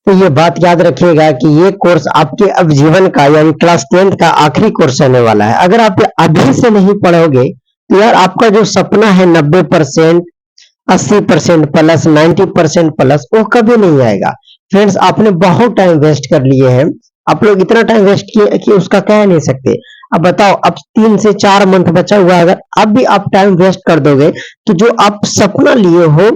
तो ये बात याद रखिएगा कि ये कोर्स आपके अब जीवन का यानी क्लास 10th का आखिरी कोर्स रहने वाला है। अगर आप अभी से नहीं पढ़ोगे तो यार आपका जो सपना है 90%, 80% प्लस, 90% प्लस, वो कभी नहीं आएगा। फ्रेंड्स, आपने बहुत टाइम वेस्ट कर लिए हैं। आप लोग इतना टाइम वेस्ट किए कि उसका कह नहीं सकते। अब बताओ, अब 3 से 4 मंथ बचा हुआ है, अगर अब भी आप टाइम वेस्ट कर दोगे तो जो आप सपना लिए हो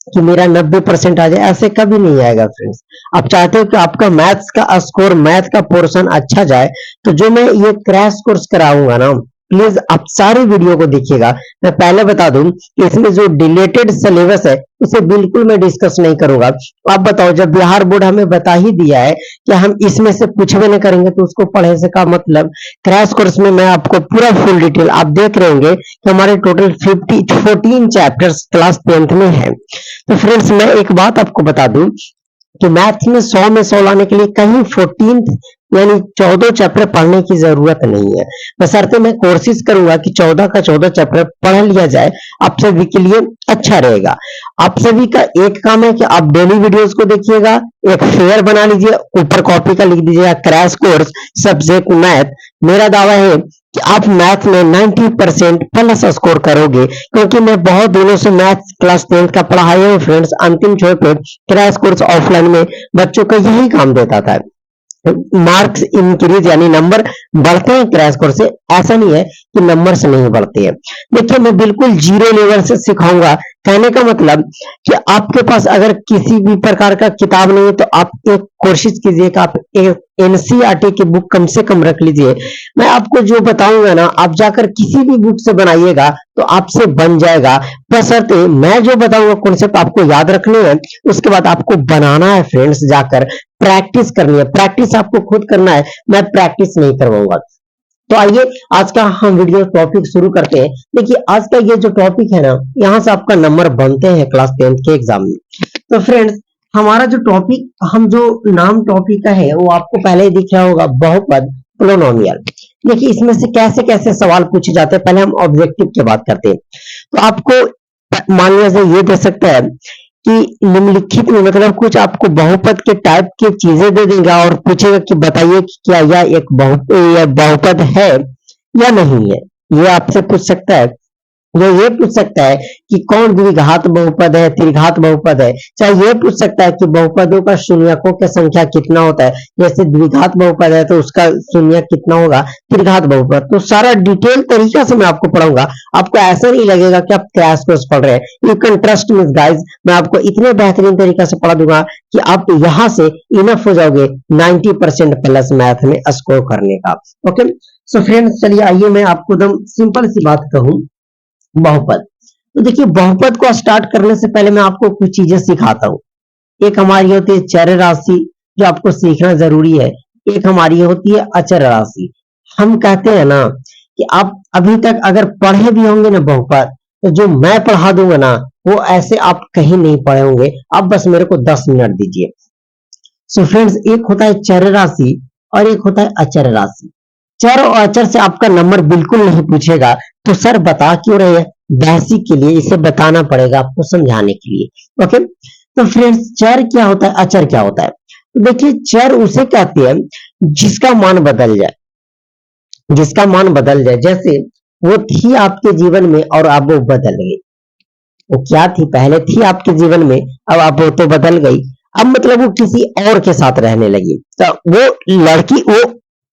कि मेरा 90% आ जाए, ऐसे कभी नहीं आएगा। फ्रेंड्स, आप चाहते हो कि आपका मैथ्स का स्कोर, मैथ का पोर्शन अच्छा जाए, तो जो मैं ये क्रैश कोर्स कराऊंगा ना, प्लीज आप सारे वीडियो को देखिएगा। मैं पहले बता दूं कि इसमें जो डिलेटेड सिलेबस है उसे बिल्कुल मैं डिस्कस नहीं करूंगा। आप बताओ, जब बिहार बोर्ड हमें बता ही दिया है कि हम इसमें से कुछ भी नहीं करेंगे तो उसको पढ़े से का मतलब। क्रैश कोर्स में मैं आपको पूरा फुल डिटेल आप देख रहे होंगे कि हमारे टोटल 14 चैप्टर्स क्लास 10th में है। तो फ्रेंड्स, मैं एक बात आपको बता दूं कि मैथ्स में 100 में 100 लाने के लिए कहीं 14 यानी 14 चैप्टर पढ़ने की जरूरत नहीं है। बशर्ते मैं कोशिश करूंगा कि 14 का 14 चैप्टर पढ़ लिया जाए, आप सभी के लिए अच्छा रहेगा। आप सभी का एक काम है कि आप डेली वीडियोस को देखिएगा, एक फेयर बना लीजिए, ऊपर कॉपी का लिख दीजिएगा क्रैश कोर्स सब्जेक्ट मैथ। मेरा दावा है कि आप मैथ में 90% प्लस स्कोर करोगे, क्योंकि मैं बहुत दिनों से मैथ क्लास 10th का पढ़ाया हूँ। फ्रेंड्स, अंतिम छोर पे क्रैश कोर्स ऑफलाइन में बच्चों का यही काम देता था। मार्क्स इंक्रीज यानी नंबर बढ़ते हैं क्रैश कोर्स से, ऐसा नहीं है कि नंबर से नहीं बढ़ते हैं। देखिए, मैं बिल्कुल जीरो लेवल से सिखाऊंगा। कहने का मतलब कि आपके पास अगर किसी भी प्रकार का किताब नहीं है तो आप एक कोशिश कीजिए कि आप एक एनसीईआरटी की बुक कम से कम रख लीजिए। मैं आपको जो बताऊंगा ना, आप जाकर किसी भी बुक से बनाइएगा तो आपसे बन जाएगा। बशर्ते मैं जो बताऊंगा कॉन्सेप्ट आपको याद रखने हैं, उसके बाद आपको बनाना है। फ्रेंड्स, जाकर प्रैक्टिस करनी है, प्रैक्टिस आपको खुद करना है, मैं प्रैक्टिस नहीं करवाऊंगा। तो आइए आज का हम वीडियो टॉपिक शुरू करते हैं। देखिए, आज का ये जो टॉपिक है ना, यहाँ से आपका नंबर बनते हैं क्लास 10th के एग्जाम में। तो फ्रेंड्स, हमारा जो टॉपिक, हम जो नाम टॉपिक का है वो आपको पहले ही दिख रहा होगा, बहुपद, पोलिनोमियल। देखिए, इसमें से कैसे कैसे सवाल पूछे जाते हैं, पहले हम ऑब्जेक्टिव की बात करते हैं। तो आपको मान लीजिए ये दे सकता है कि निम्नलिखित में, मतलब कुछ आपको बहुपद के टाइप की चीजें दे देगा और पूछेगा कि बताइए कि क्या यह एक बहुपद है या नहीं है। ये आपसे पूछ सकता है। ये पूछ सकता है कि कौन द्विघात बहुपद है, त्रिघात बहुपद है। चाहे ये पूछ सकता है कि बहुपदों का शून्यकों की संख्या कितना होता है। जैसे द्विघात बहुपद है तो उसका शून्य कितना होगा, त्रिघात बहुपद। तो सारा डिटेल तरीका से मैं आपको पढ़ाऊंगा। आपको ऐसा नहीं लगेगा कि आप क्रैश कोर्स पढ़ रहे हैं। You can trust me guys, मैं आपको इतने बेहतरीन तरीका से पढ़ा दूंगा कि आप यहाँ से इनफ हो जाओगे 90% प्लस मैथ में स्कोर करने का। ओके, सो फ्रेंड्स, चलिए आइए मैं आपको एकदम सिंपल सी बात कहूं, बहुपद। तो देखिए, बहुपद को स्टार्ट करने से पहले मैं आपको कुछ चीजें सिखाता हूँ। एक हमारी होती है चर राशि, जो आपको सीखना जरूरी है। एक हमारी होती है अचर राशि। हम कहते हैं ना कि आप अभी तक अगर पढ़े भी होंगे ना बहुपद, तो जो मैं पढ़ा दूंगा ना वो ऐसे आप कहीं नहीं पढ़े होंगे। आप बस मेरे को 10 मिनट दीजिए। सो फ्रेंड्स, एक होता है चर राशि और एक होता है अचर राशि। चर और अचर से आपका नंबर बिल्कुल नहीं पूछेगा। तो सर बता क्यों रहे हैं? बेसिक के लिए इसे बताना पड़ेगा आपको, समझाने के लिए। ओके, तो फ्रेंड्स, चर क्या होता है, अचर क्या होता है? तो देखिए, चर उसे कहते हैं जिसका मान बदल जाए, जिसका मान बदल जाए। जैसे वो थी आपके जीवन में और अब वो बदल गई। वो क्या थी, पहले थी आपके जीवन में, अब वो तो बदल गई। अब मतलब वो किसी और के साथ रहने लगी। तो वो लड़की, वो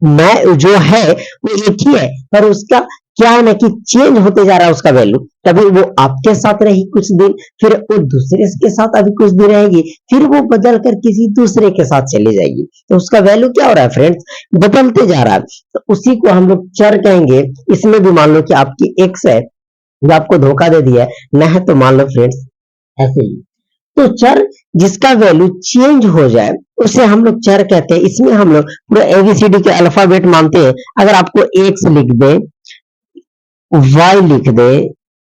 मैं जो है वो एक ही है, पर उसका क्या है ना कि चेंज होते जा रहा है उसका वैल्यू। कभी वो आपके साथ रही कुछ दिन, फिर वो दूसरे के साथ अभी कुछ दिन रहेगी, फिर वो बदल कर किसी दूसरे के साथ चली जाएगी। तो उसका वैल्यू क्या हो रहा है फ्रेंड्स, बदलते जा रहा है। तो उसी को हम लोग चर कहेंगे। इसमें भी मान लो कि आपकी एक्स है जो आपको धोखा दे दिया है, न है तो मान लो फ्रेंड्स ऐसे ही। तो चर जिसका वैल्यू चेंज हो जाए उसे हम लोग चर कहते हैं। इसमें हम लोग पूरा एबीसीडी के अल्फाबेट मानते हैं। अगर आपको एक्स लिख दे, वाई लिख दे,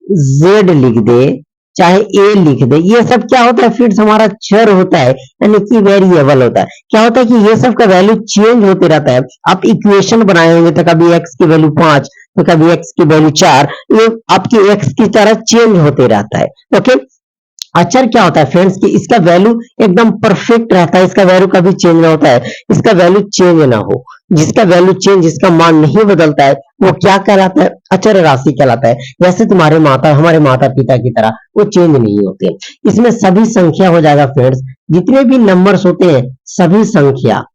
जेड लिख दे, चाहे ए लिख दे, ये सब क्या होता है फ्रेंड्स, हमारा चर होता है, यानी कि वेरिएबल होता है। क्या होता है कि ये सब का वैल्यू चेंज होते रहता है। आप इक्वेशन बनाएंगे तो कभी एक्स की वैल्यू 5, तो कभी एक्स की वैल्यू 4, ये आपकी एक्स की तरह चेंज होते रहता है। ओके, अचर क्या होता है फ्रेंड्स कि इसका वैल्यू एकदम परफेक्ट रहता है, इसका वैल्यू कभी चेंज ना होता है, इसका वैल्यू चेंज ना हो। जिसका वैल्यू चेंज, जिसका मान नहीं बदलता है, वो क्या कहलाता है? अचर राशि कहलाता है। जैसे तुम्हारे माता, हमारे माता पिता की तरह वो चेंज नहीं होते। इसमें सभी संख्या हो जाएगा फ्रेंड्स, जितने भी नंबर्स होते हैं सभी संख्या।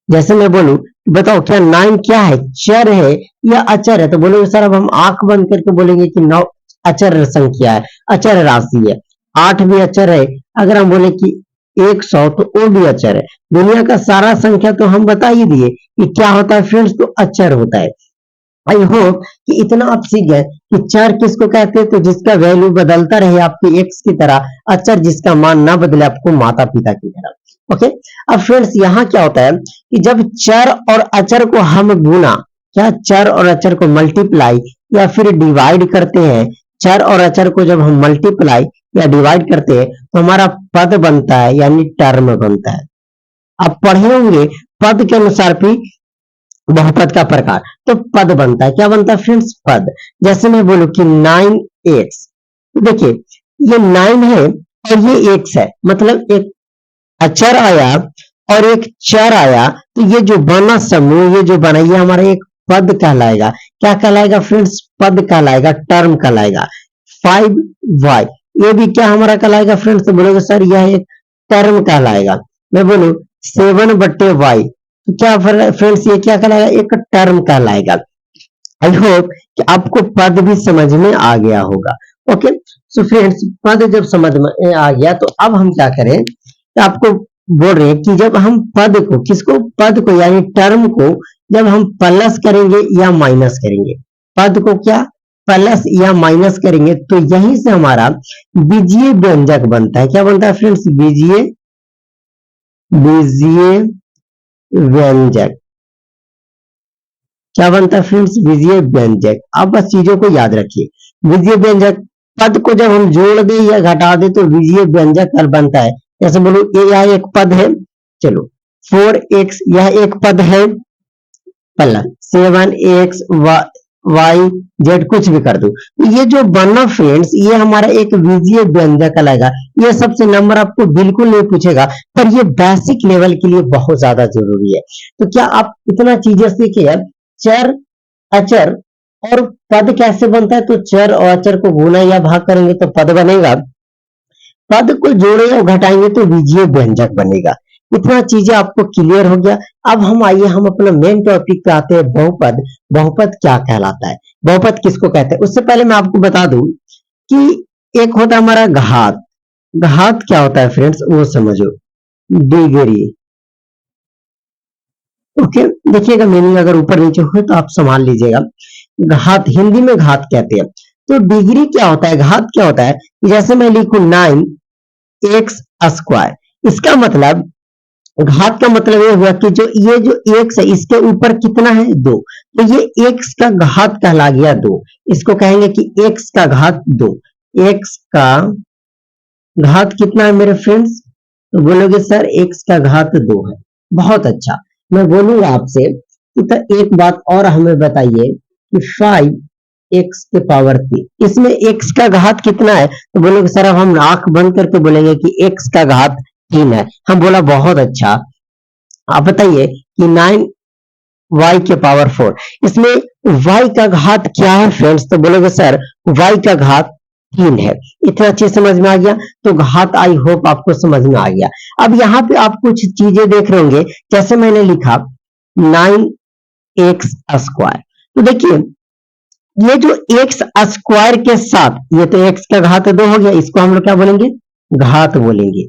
जैसे मैं बोलूं, बताओ क्या 9 क्या है? चर है या अचर है? तो बोलोगे सर अब हम आंख बंद करके बोलेंगे कि 9 अचर संख्या है, अचर राशि है। 8 भी अचर है। अगर हम बोले कि 100 तो वो भी अचर है। दुनिया का सारा संख्या तो हम बता ही दिए कि क्या होता है फ्रेंड्स, तो अचर होता है। आई होप कि इतना आप सीख गए कि चर किसको कहते हैं, तो जिसका वैल्यू बदलता रहे आपके एक्स की तरह, अचर जिसका मान ना बदले आपको माता पिता की तरह। ओके, अब फ्रेंड्स यहाँ क्या होता है कि जब चर और अचर को हम गुना, क्या चर और अचर को मल्टीप्लाई या फिर डिवाइड करते हैं, चर और अचर को जब हम मल्टीप्लाई या डिवाइड करते हैं तो हमारा पद बनता है, यानी टर्म बनता है। आप पढ़े होंगे पद के अनुसार भी बहुपद का प्रकार, तो पद बनता है। क्या बनता है फ्रेंड्स? पद। जैसे मैं बोलूं कि 9x, तो देखिए ये 9 है और ये x है, मतलब एक अचर आया और एक चर आया, तो ये जो बना समूह, ये जो बना, ये हमारा एक पद कहलाएगा। क्या कहलाएगा फ्रेंड्स? पद कहलाएगा, टर्म कहलाएगा। 5y, ये भी क्या हमारा कहलाएगा फ्रेंड्स? तो बोलोगे सर यह एक टर्म कहलाएगा। मैं बोलूं 7/y, तो क्या फ्रेंड्स ये क्या कहलाएगा? एक टर्म कहलाएगा। आई होप कि आपको पद भी समझ में आ गया होगा। ओके, सो फ्रेंड्स पद जब समझ में आ गया तो अब हम क्या करें, तो आपको बोल रहे हैं कि जब हम पद को, किसको? पद को यानी टर्म को जब हम प्लस करेंगे या माइनस करेंगे, पद को क्या प्लस या माइनस करेंगे, तो यहीं से हमारा बीजीय व्यंजक बनता है। क्या बनता है फ्रेंड्स? बीजीय बीजीय व्यंजक। क्या बनता है फ्रेंड्स? बीजीय व्यंजक। आप बस चीजों को याद रखिए। बीजीय व्यंजक, पद को जब हम जोड़ दे या घटा दे तो बीजीय व्यंजक बनता है। जैसे बोलो ये यह एक पद है, चलो 4x यह एक पद है, प्लस 7x y z कुछ भी कर दो, तो ये जो बना फ्रेंड्स ये हमारा एक बीजीय व्यंजक कहलाएगा। ये सबसे नंबर आपको बिल्कुल नहीं पूछेगा, पर ये बेसिक लेवल के लिए बहुत ज्यादा जरूरी है। तो क्या आप इतना चीजें सीखे? चर, अचर और पद कैसे बनता है, तो चर और अचर को गुना या भाग करेंगे तो पद बनेगा, पद को जोड़े और घटाएंगे तो बीजीय व्यंजक बनेगा। इतना चीजें आपको क्लियर हो गया। अब हम आइए, हम अपना मेन टॉपिक पे आते हैं, बहुपद। बहुपद क्या कहलाता है, बहुपद किसको कहते हैं? उससे पहले मैं आपको बता दूं कि एक होता है हमारा घात। घात क्या होता है फ्रेंड्स, वो समझो, डिग्री। ओके, देखिएगा मीनिंग अगर ऊपर नीचे हो तो आप संभाल लीजिएगा। घात, हिंदी में घात कहते हैं। तो डिग्री क्या होता है, घात क्या होता है? जैसे मैं लिखूं 9x², इसका मतलब, घात का मतलब ये हुआ कि ये जो x है इसके ऊपर कितना है? 2, तो ये x का घात कहला गया 2। इसको कहेंगे कि x का घात 2। x का घात कितना है मेरे फ्रेंड्स? तो बोलोगे सर x का घात 2 है। बहुत अच्छा, मैं बोलूंगा आपसे कि एक बात और हमें बताइए कि 5x के पावर 3, इसमें x का घात कितना है? तो बोलोगे सर अब हम आंख बंद करके बोलेंगे कि x का घात 3 है। हम बोला बहुत अच्छा, आप बताइए कि 9y के पावर 4, इसमें y का घात क्या है फ्रेंड्स? तो बोलोगे सर y का घात 3 है। इतना चीज समझ में आ गया? तो घात आई होप आपको समझ में आ गया। अब यहाँ पे आप कुछ चीजें देख रहे होंगे, जैसे मैंने लिखा 9x², तो देखिए ये जो x² के साथ, ये तो x का घात 2 हो गया, इसको हम लोग क्या बोलेंगे? घात बोलेंगे।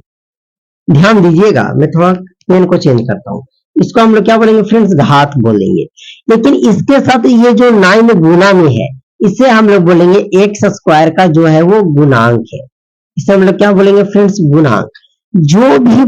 ध्यान दीजिएगा, मैं थोड़ा पेन को चेंज करता हूं, इसको हम लोग क्या बोलेंगे फ्रेंड्स? घात बोलेंगे। लेकिन इसके साथ ये जो 9 गुना में है, इसे हम लोग बोलेंगे x² का जो है वो गुणांक है। इसे हम लोग क्या बोलेंगे फ्रेंड्स? गुणांक। जो भी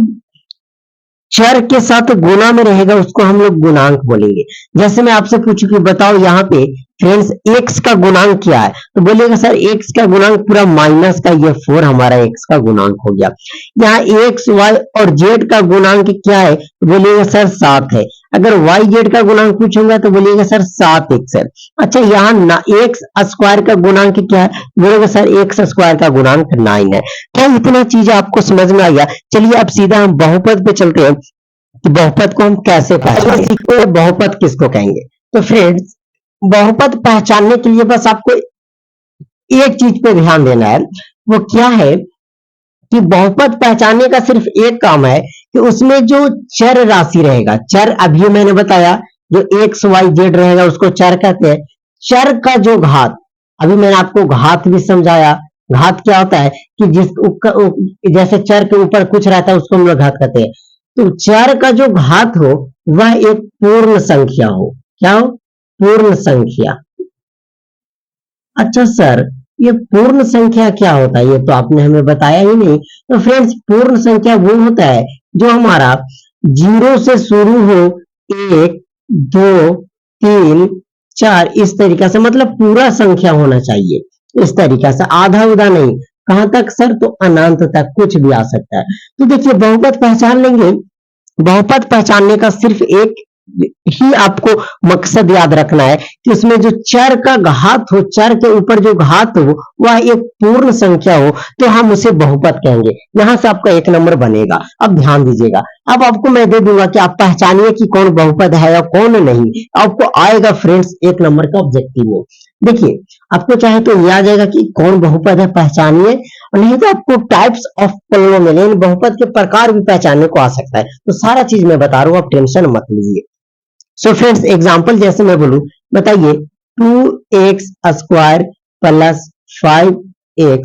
चर के साथ गुना में रहेगा उसको हम लोग गुणांक बोलेंगे। जैसे मैं आपसे पूछूं कि बताओ यहाँ पे फ्रेंड्स x का गुणांक क्या है, तो बोलिएगा सर x का गुणांक पूरा माइनस का ये 4 हमारा x का गुणांक हो गया। यहाँ x, y और z का गुणांक क्या है? तो बोलिएगा सर 7 है। अगर वाई जेड का गुणांक पूछूंगा तो बोलिएगा सर 7x है। अच्छा यहाँ ना एक्स स्क्वायर का गुणांक क्या है, बोलेगा सर एक्स स्क्वायर का गुणांक 9 है। क्या इतना चीज आपको समझ में आ गया? चलिए अब सीधा हम बहुपद पे चलते हैं कि बहुपद को हम कैसे पहचानें, बहुपद किसको कहेंगे। तो फ्रेंड्स बहुपद पहचानने के लिए बस आपको एक चीज पे ध्यान देना है, वो क्या है कि बहुपद पहचानने का सिर्फ एक काम है कि उसमें जो चर राशि रहेगा, चर अभी मैंने बताया जो एक्स वाई जेड रहेगा उसको चर कहते हैं। चर का जो घात, अभी मैंने आपको घात भी समझाया। घात क्या होता है कि जैसे चर के ऊपर कुछ रहता है उसको हम लोग घात कहते हैं। तो चर का जो घात हो वह एक पूर्ण संख्या हो। क्या हो? पूर्ण संख्या। अच्छा सर ये पूर्ण संख्या क्या होता है, ये तो आपने हमें बताया ही नहीं। तो फ्रेंड्स पूर्ण संख्या वो होता है जो हमारा 0 से शुरू हो, 1 2 3 4 इस तरीका से, मतलब पूरा संख्या होना चाहिए इस तरीका से, आधा उधा नहीं। कहां तक सर? तो अनंत तक कुछ भी आ सकता है। तो देखिए बहुपद पहचान लेंगे, बहुपद पहचानने का सिर्फ एक ही आपको मकसद याद रखना है कि उसमें जो चर का घात हो, चर के ऊपर जो घात हो वह एक पूर्ण संख्या हो, तो हम उसे बहुपद कहेंगे। यहां से आपका 1 नंबर बनेगा। अब ध्यान दीजिएगा, अब आपको मैं दे दूंगा कि आप पहचानिए कि कौन बहुपद है या कौन नहीं। आपको आएगा फ्रेंड्स 1 नंबर का ऑब्जेक्टिव में। देखिए आपको चाहे तो ये आ जाएगा कि कौन बहुपद है पहचानिए, और नहीं तो आपको टाइप्स ऑफ पॉलिनोमियल बहुपद के प्रकार भी पहचानने को आ सकता है। तो सारा चीज मैं बता रहा हूं, आप टेंशन मत लीजिए। सो फ्रेंड्स एग्जांपल जैसे मैं बोलूं, बताइए 2x square plus 5x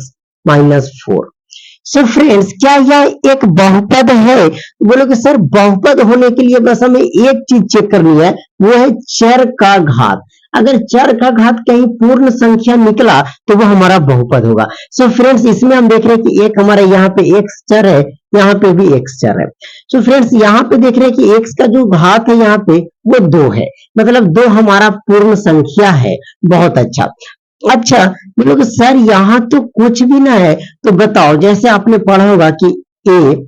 minus 4। So friends क्या यह एक बहुपद है? बोलोगे सर बहुपद होने के लिए बस हमें एक चीज चेक करनी है, वो है चर का घात। अगर चर का घात कहीं पूर्ण संख्या निकला तो वो हमारा बहुपद होगा। सो फ्रेंड्स इसमें हम देख रहे हैं कि एक हमारे यहाँ पे एक्स चर है, यहाँ पे भी एक्स चर है। सो फ्रेंड्स यहाँ पे देख रहे हैं कि एक्स का जो घात है यहाँ पे वो 2 है, मतलब 2 हमारा पूर्ण संख्या है। बहुत अच्छा। अच्छा बोलोगे सर यहाँ तो कुछ भी ना है, तो बताओ जैसे आपने पढ़ा होगा कि ए,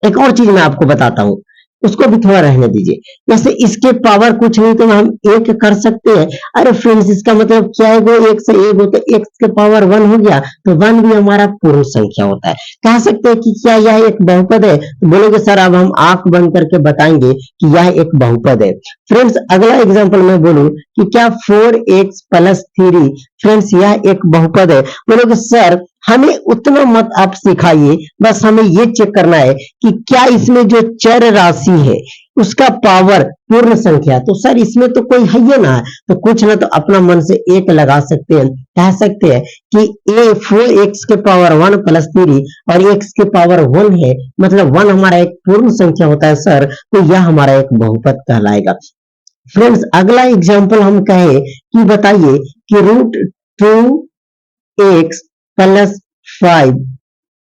एक और चीज मैं आपको बताता हूं, उसको भी थोड़ा रहने दीजिए। जैसे इसके पावर कुछ नहीं तो हम एक कर सकते हैं। अरे फ्रेंड्स इसका मतलब क्या है, वो एक से एक हो तो एक्स के पावर 1 हो गया, तो 1 भी हमारा पूर्ण संख्या होता है। कह सकते हैं कि क्या यह एक बहुपद है? तो बोलोगे सर अब हम आंख बंद करके बताएंगे कि यह एक बहुपद है। फ्रेंड्स अगला एग्जाम्पल मैं बोलूं कि क्या 4x प्लस 3, फ्रेंड्स यह एक बहुपद है? बोलोगे सर हमें उतना मत आप सिखाइए, बस हमें ये चेक करना है कि क्या इसमें जो चर राशि है उसका पावर पूर्ण संख्या। तो सर इसमें तो कोई है ही ना, तो कुछ ना तो अपना मन से एक लगा सकते हैं। कह सकते हैं कि ए 4x के पावर 1 प्लस 3 और x के पावर 1 है, मतलब 1 हमारा एक पूर्ण संख्या होता है सर, तो यह हमारा एक बहुपद कहलाएगा। फ्रेंड्स अगला एग्जाम्पल हम कहे कि बताइए कि √2x प्लस 5,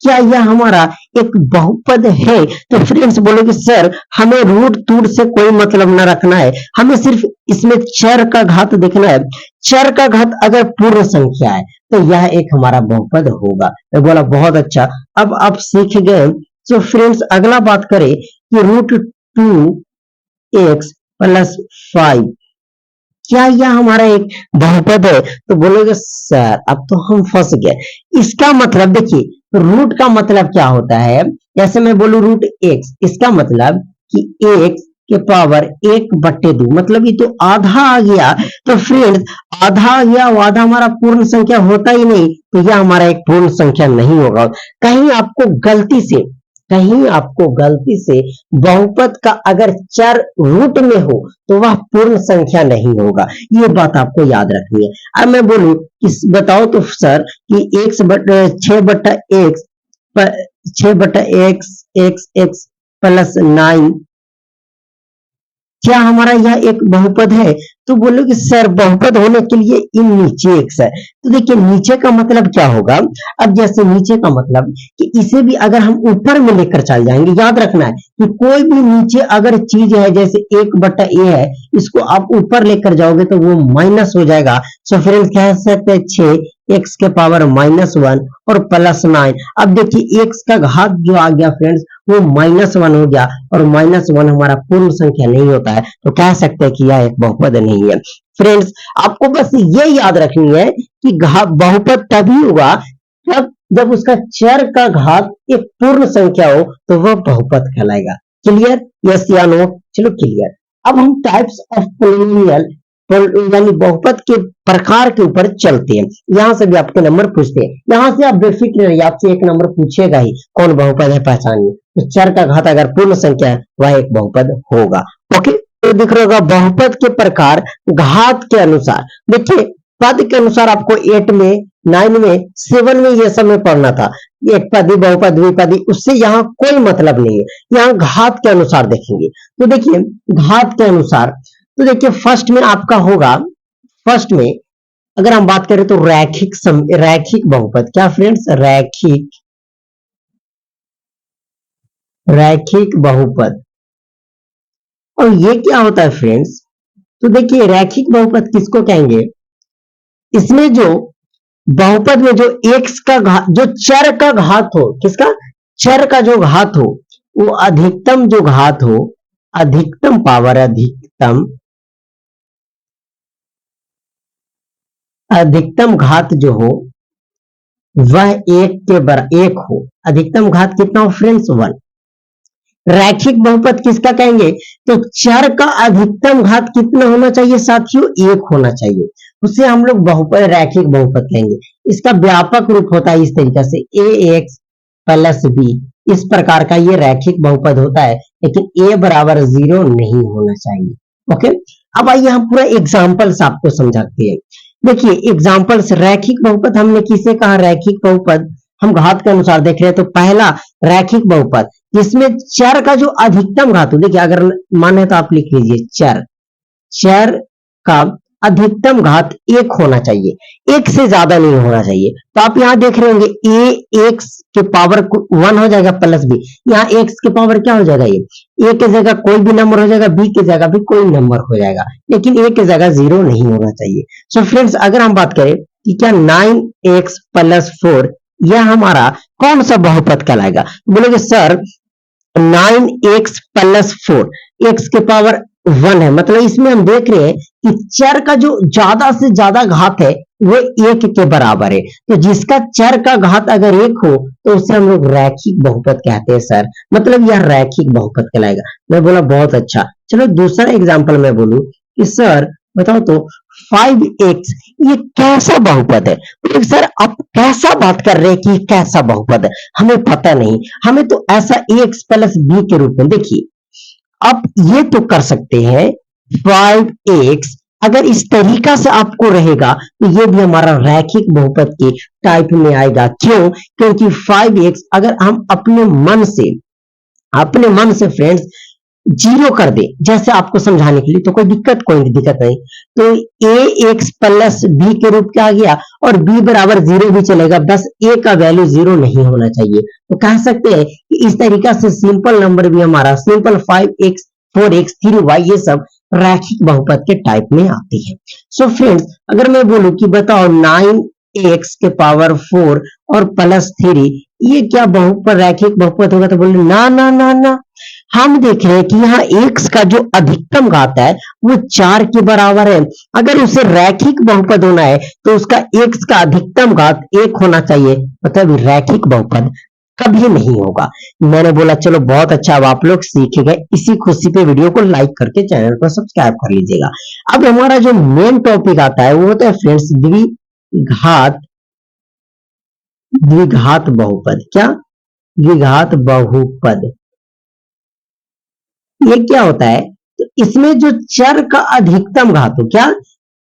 क्या यह हमारा एक बहुपद है? तो फ्रेंड्स बोलोगे सर हमें रूट टूट से कोई मतलब ना रखना है, हमें सिर्फ इसमें चर का घात देखना है। चर का घात अगर पूर्ण संख्या है तो यह एक हमारा बहुपद होगा। मैं बोला बहुत अच्छा, अब आप सीख गए। तो फ्रेंड्स अगला बात करें कि √2x प्लस 5, क्या यह हमारा एक बहुपद है? तो बोलोगे सर अब तो हम फंस गए। इसका मतलब देखिए रूट का मतलब क्या होता है, जैसे मैं बोलूं √x, इसका मतलब कि x के पावर 1/2, मतलब ये तो आधा आ गया। तो फ्रेंड्स आधा आ गया, वो आधा हमारा पूर्ण संख्या होता ही नहीं, तो यह हमारा एक पूर्ण संख्या नहीं होगा। कहीं आपको गलती से बहुपद का अगर चर रूट में हो तो वह पूर्ण संख्या नहीं होगा, ये बात आपको याद रखनी है। अब मैं बोलूं कि बताओ तो सर कि 6/x x प्लस 9, क्या हमारा यह एक बहुपद है? तो बोलोगे सर बहुपद होने के लिए इन नीचे x है। तो देखिए नीचे का मतलब क्या होगा, अब जैसे नीचे का मतलब कि इसे भी अगर हम ऊपर में लेकर चल जाएंगे, याद रखना है कि कोई भी नीचे अगर चीज है जैसे 1/a है, इसको आप ऊपर लेकर जाओगे तो वो माइनस हो जाएगा। सो फ्रेंड्स कह सकते हैं 6x के पावर -1 और प्लस 9। अब देखिए x का घात जो आ गया फ्रेंड्स वो -1 हो गया, और -1 हमारा पूर्ण संख्या नहीं होता है, तो कह सकते हैं कि यह एक बहुपद नहीं है। फ्रेंड्स, आपको बस ये याद रखनी है कि बहुपद तभी होगा जब उसका चर का घात एक पूर्ण संख्या हो, तो वह बहुपद कहलाएगा। क्लियर? यस या नो? चलो क्लियर। अब हम टाइप्स ऑफ पोलिनोमियल यानी बहुपद के प्रकार के ऊपर चलते हैं। यहां से भी आपके नंबर पूछते हैं, यहां से आप बेफिक्र रहिए, आपसे एक नंबर पूछेगा ही, कौन बहुपद है पहचानिए। तो चर का घात अगर पूर्ण संख्या है, वह एक बहुपद होगा। ओके, तो दिख रहा होगा बहुपद के प्रकार घात के अनुसार। देखिए, पद के अनुसार आपको 8 में, 9 में, 7 में ये सब में पढ़ना था, एक पदी, बहुपद, द्विपदी, उससे यहाँ कोई मतलब नहीं है। यहाँ घात के अनुसार देखेंगे। तो देखिए, घात के अनुसार, तो देखिए फर्स्ट में आपका होगा, फर्स्ट में अगर हम बात करें तो रैखिक बहुपद। क्या फ्रेंड्स? रैखिक बहुपद। और ये क्या होता है फ्रेंड्स? तो देखिए, रैखिक बहुपद किसको कहेंगे? इसमें जो बहुपद में जो एक्स का घात, जो चर का घात हो, किसका? चर का जो घात हो, वो अधिकतम जो घात हो, अधिकतम पावर, अधिकतम घात जो हो, वह एक हो। अधिकतम घात कितना हो फ्रेंड्स? 1। रैखिक बहुपद किसका कहेंगे? तो चर का अधिकतम घात कितना होना चाहिए साथियों? 1 होना चाहिए। उसे हम लोग बहुपद, रैखिक बहुपद कहेंगे। इसका व्यापक रूप होता है इस तरीके से, ax प्लस b। इस प्रकार का ये रैखिक बहुपद होता है, लेकिन a बराबर 0 नहीं होना चाहिए। ओके, अब आइए हम पूरा एग्जाम्पल्स आपको समझाते हैं। देखिए एग्जाम्पल्स, रैखिक बहुपद हमने किसे कहा? रैखिक बहुपद हम घात के अनुसार देख रहे हैं। तो पहला रैखिक बहुपद, जिसमें चर का जो अधिकतम घात हो, देखिए अगर माने तो आप लिख लीजिए, चर का अधिकतम घात 1 होना चाहिए, 1 से ज्यादा नहीं होना चाहिए। तो आप यहां देख रहे होंगे a x के पावर 1 हो जाएगा प्लस b, यहाँ x के पावर क्या हो जाएगा? ये a के जगह कोई भी नंबर हो जाएगा, b के जगह भी कोई नंबर हो जाएगा, लेकिन a के जगह 0 नहीं होना चाहिए। सो फ्रेंड्स, अगर हम बात करें कि क्या 9x प्लस 4 यह हमारा कौन सा बहुपद कहलाएगा? बोलोगे सर 9x प्लस 4, x के पावर 1 है, मतलब इसमें हम देख रहे हैं कि चर का जो ज्यादा से ज्यादा घात है वो 1 के बराबर है। तो जिसका चर का घात अगर 1 हो, तो उसे हम लोग रैखिक बहुपद कहते हैं सर, मतलब यह रैखिक बहुपद कहलाएगा। मैं बोला बहुत अच्छा। चलो दूसरा एग्जाम्पल मैं बोलूं कि सर बताओ तो 5x ये कैसा बहुपद है? तो सर आप कैसा बात कर रहे हैं कि कैसा बहुपद है? हमें पता नहीं, हमें तो ऐसा ax प्लस b के रूप में। देखिए आप ये तो कर सकते हैं 5x, अगर इस तरीका से आपको रहेगा तो ये भी हमारा रैखिक बहुपद के टाइप में आएगा। क्यों? क्योंकि 5x अगर हम अपने मन से फ्रेंड्स 0 कर दे, जैसे आपको समझाने के लिए, तो कोई दिक्कत नहीं। तो ax प्लस b के रूप क्या आ गया, और b बराबर 0 भी चलेगा, बस a का वैल्यू 0 नहीं होना चाहिए। तो कह सकते हैं कि इस तरीका से सिंपल नंबर भी हमारा, सिंपल 5x 4x 3y ये सब रैखिक बहुपद के टाइप में आती है। सो फ्रेंड्स, अगर मैं बोलूं कि बताओ 9x के पावर 4 और प्लस 3 ये क्या बहुपद, रैखिक बहुपद होगा? तो बोले ना ना ना ना, हम देख रहे हैं कि यहाँ x का जो अधिकतम घात है वो 4 के बराबर है। अगर उसे रैखिक बहुपद होना है तो उसका x का अधिकतम घात 1 होना चाहिए, मतलब रैखिक बहुपद कभी नहीं होगा। मैंने बोला चलो बहुत अच्छा, अब आप लोग सीख गए। इसी खुशी पे वीडियो को लाइक करके चैनल को सब्सक्राइब कर लीजिएगा। अब हमारा जो मेन टॉपिक आता है वो होता है फ्रेंड्स द्विघात बहुपद। क्या? द्विघात बहुपद। ये क्या होता है? तो इसमें जो चर का अधिकतम घात हो, क्या?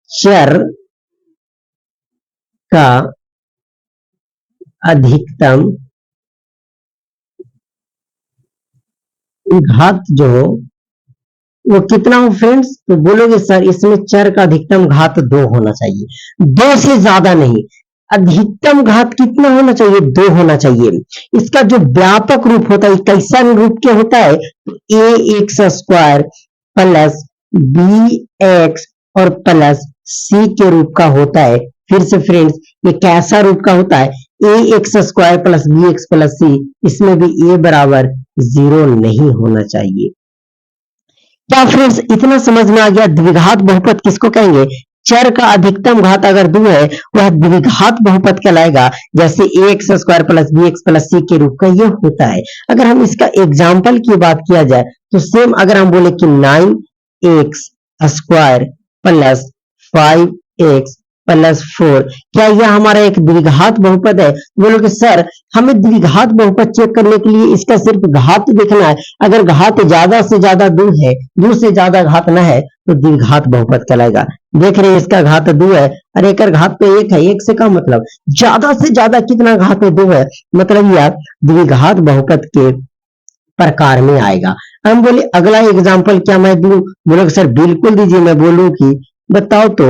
चर का अधिकतम घात जो हो वो कितना हो फ्रेंड्स? तो बोलोगे सर इसमें चर का अधिकतम घात 2 होना चाहिए, 2 से ज्यादा नहीं। अधिकतम घात कितना होना चाहिए? 2 होना चाहिए। इसका जो व्यापक रूप होता है कैसा रूप के होता है? तो ax स्क्वायर प्लस bx और प्लस c के रूप का होता है। फिर से फ्रेंड्स, ये कैसा रूप का होता है? ax square plus bx plus c, इसमें भी a बराबर जीरो नहीं होना चाहिए। क्या फ्रेंड्स इतना समझ में आ गया? द्विघात बहुपद किसको कहेंगे? चर का अधिकतम घात अगर 2 है वह द्विघात बहुपद कहलाएगा। जैसे x square plus b x plus c के रूप का ये होता है। अगर हम इसका एग्जाम्पल की बात किया जाए तो सेम अगर हम बोले कि 9x square plus 5x plus 4, क्या यह हमारा एक द्विघात बहुपद है? बोलोगे सर हमें द्विघात बहुपद चेक करने के लिए इसका सिर्फ घात देखना है, अगर घात ज्यादा से ज्यादा 2 है, 2 से ज्यादा घात ना है तो द्विघात बहुपद कहलाएगा। देख रहे हैं इसका घात 2 है और एक घात तो 1 है, 1 से का मतलब ज्यादा से ज्यादा कितना घात 2 है, मतलब यह द्विघात बहुपद के प्रकार में आएगा। हम बोले अगला एग्जाम्पल क्या मैं दूं? बोले सर बिल्कुल दीजिए। मैं बोलूं कि बताओ तो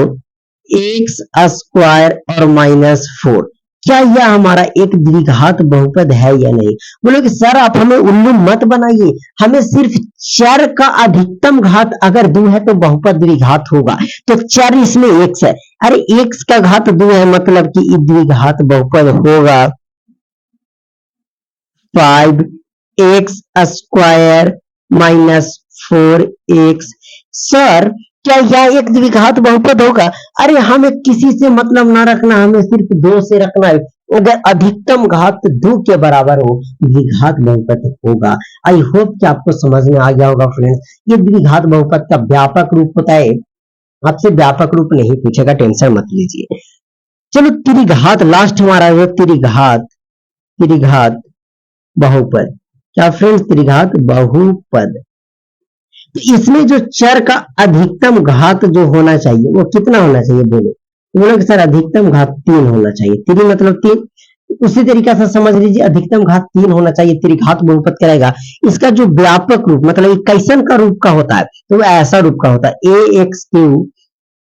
एक्स स्क्वायर और -4, क्या यह हमारा एक द्विघात बहुपद है या नहीं? बोले कि सर आप हमें उल्लू मत बनाइए, हमें सिर्फ चर का अधिकतम घात अगर 2 है तो बहुपद द्विघात होगा। तो चर इसमें एक्स है, अरे एक्स का घात 2 है मतलब कि द्विघात बहुपद होगा 5x स्क्वायर -4x। सर क्या यह एक द्विघात बहुपद होगा? अरे हमें किसी से मतलब ना रखना, हमें सिर्फ 2 से रखना है। अगर अधिकतम घात 2 के बराबर हो द्विघात बहुपद होगा। आई होप कि आपको समझ में आ गया होगा फ्रेंड्स। ये द्विघात बहुपद का व्यापक रूप होता है, आपसे व्यापक रूप नहीं पूछेगा, टेंशन मत लीजिए। चलो त्रिघात लास्ट हमारा है, त्रिघात बहुपद। क्या फ्रेंड्स? त्रिघात बहुपद। तो इसमें जो चर का अधिकतम घात जो होना चाहिए वो कितना होना चाहिए? बोलो कि सर अधिकतम घात 3 होना चाहिए। 3 मतलब 3, उसी तरीका से समझ लीजिए अधिकतम घात 3 होना चाहिए, त्रिघात बहुपद करेगा। इसका जो व्यापक रूप मतलब कैसन का रूप का होता है, तो वो ऐसा रूप का होता है a x cube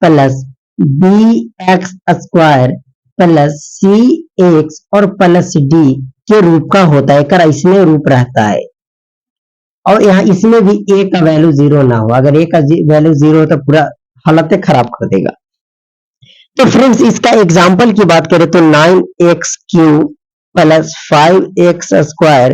plus b x square plus c x और प्लस डी के रूप का होता है। कर इसमें रूप रहता है और यहाँ इसमें भी ए का वैल्यू 0 ना हो, अगर ए का वैल्यू 0 हो तो पूरा हालत खराब कर देगा। तो फ्रेंड्स इसका एग्जांपल की बात करें तो 9x cube plus 5x square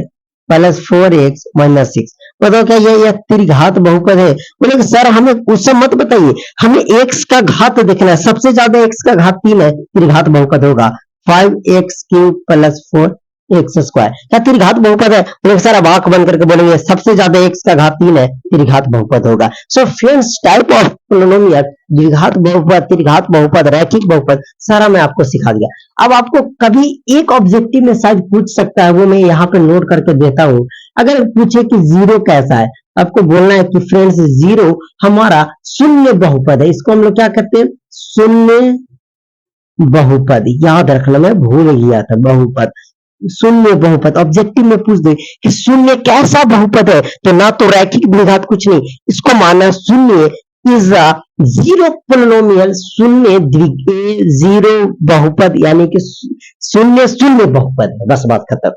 plus 4x minus 6। बताओ क्या यह त्रिघात बहुपद है? बोले कि सर हमें उस सब मत बताइए, हमें x का घात देखना है, सबसे ज्यादा x का घात 3 है, त्रिघात बहुपद होगा 5x cube plus 4x square. क्या त्रिघात बहुपद है? बोले सर अब आंख बंद करके बोलेंगे सबसे ज्यादा x का घात 3 है, त्रिघात बहुपद होगा। So friends type of polynomial, द्विघात बहुपद, त्रिघात बहुपद, रैखिक बहुपद, सारा मैं आपको सिखा दिया। अब आपको कभी एक ऑब्जेक्टिव में शायद पूछ सकता है, वो मैं यहाँ पे नोट करके देता हूँ। अगर पूछे कि जीरो कैसा है, आपको बोलना है कि फ्रेंड्स जीरो हमारा शून्य बहुपद है। इसको हम लोग क्या कहते हैं? शून्य बहुपद। याद रखना, मैं भूल गया था, बहुपद, शून्य बहुपद। ऑब्जेक्टिव में पूछ दे कि शून्य कैसा बहुपद है, तो ना तो रैखिक द्विघात कुछ नहीं, इसको माना शून्य इज अ जीरो पोलिनोमियल, शून्य जीरो बहुपद यानी कि शून्य शून्य बहुपद है, बस बात खत्म।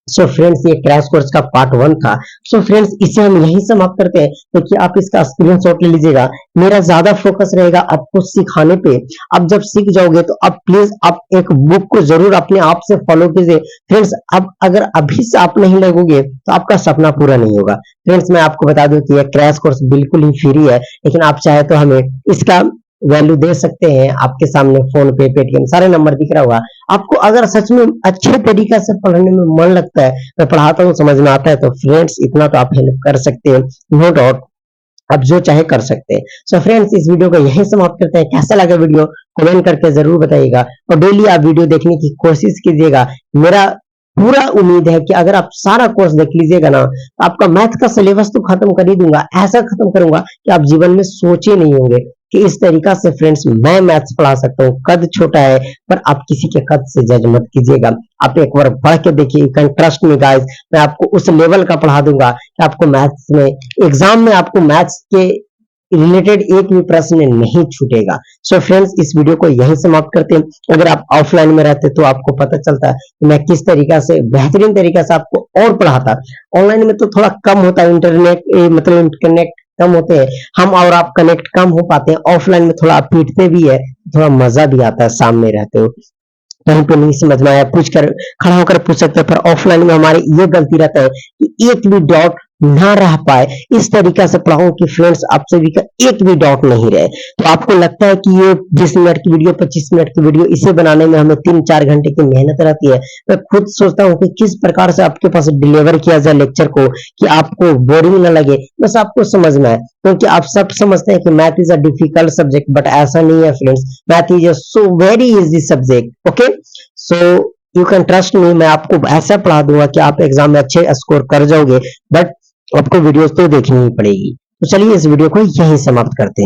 सो फ्रेंड्स ये क्रैश कोर्स का पार्ट 1 था। सो फ्रेंड्स इसे हम यहीं समाप्त करते हैं, क्योंकि आप इसका स्क्रीनशॉट ले लीजिएगा। मेरा ज्यादा फोकस रहेगा आपको सिखाने पे। आप जब सीख जाओगे तो आप प्लीज आप एक बुक को जरूर अपने आप से फॉलो कीजिए फ्रेंड्स। अब अगर अभी से आप नहीं लगोगे तो आपका सपना पूरा नहीं होगा। फ्रेंड्स मैं आपको बता दूं कि यह क्रैश कोर्स बिल्कुल ही फ्री है, लेकिन आप चाहे तो हमें इसका वैल्यू दे सकते हैं। आपके सामने फोन पे, पेटीएम सारे नंबर दिख रहा होगा। आपको अगर सच में अच्छे तरीके से पढ़ने में मन लगता है, मैं पढ़ाता हूँ, समझ में आता है, तो फ्रेंड्स इतना तो आप हेल्प कर सकते हैं, नो डाउट आप जो चाहे कर सकते हैं। सो फ्रेंड्स इस वीडियो को यहीं समाप्त करते हैं। कैसा लगा वीडियो कमेंट करके जरूर बताइएगा और डेली आप वीडियो देखने की कोशिश कीजिएगा। मेरा पूरा उम्मीद है कि अगर आप सारा कोर्स देख लीजिएगा ना, तो आपका मैथ का सिलेबस तो खत्म कर ही दूंगा, ऐसा खत्म करूंगा कि आप जीवन में सोचे नहीं होंगे कि इस तरीका से फ्रेंड्स मैं मैथ्स पढ़ा सकता हूँ। कद छोटा है पर आप किसी के कद से जज मत कीजिएगा, आप एक बार पढ़ के देखिए, you can trust me guys. मैं आपको उस लेवल का पढ़ा दूंगा कि आपको मैथ्स में एग्जाम में आपको मैथ्स के रिलेटेड एक भी प्रश्न नहीं छूटेगा। सो फ्रेंड्स इस वीडियो को यहीं समाप्त करते हैं। अगर आप ऑफलाइन में रहते तो आपको पता चलता है कि मैं किस तरीका से बेहतरीन तरीका से आपको और पढ़ाता। ऑनलाइन में तो थोड़ा कम होता है, इंटरनेट मतलब इंटरनेट कम होते हैं, हम और आप कनेक्ट कम हो पाते हैं। ऑफलाइन में थोड़ा आप पीटते भी है, थोड़ा मजा भी आता है सामने रहते हो। कहीं पे नहीं समझ में आया पूछ कर खड़ा होकर पूछ सकते हैं, पर ऑफलाइन में हमारी ये गलती रहता है कि एक भी डाउट ना रह पाए, इस तरीका से पढ़ाऊं कि फ्रेंड्स आपसे भी का एक भी डाउट नहीं रहे। तो आपको लगता है कि ये 20 मिनट की वीडियो 25 मिनट की वीडियो इसे बनाने में हमें 3-4 घंटे की मेहनत रहती है। मैं खुद सोचता हूँ कि किस प्रकार से आपके पास डिलीवर किया जाए लेक्चर को कि आपको बोरिंग ना लगे, बस आपको समझ में आए, क्योंकि आप सब समझते हैं कि math is a difficult subject, but ऐसा नहीं है friends, math is a so very easy subject. Okay, so you can trust me, मैं आपको ऐसा पढ़ा दूंगा कि आप एग्जाम में अच्छे स्कोर कर जाओगे, बट आपको वीडियोस तो देखनी ही पड़ेगी। तो चलिए इस वीडियो को यहीं समाप्त करते हैं।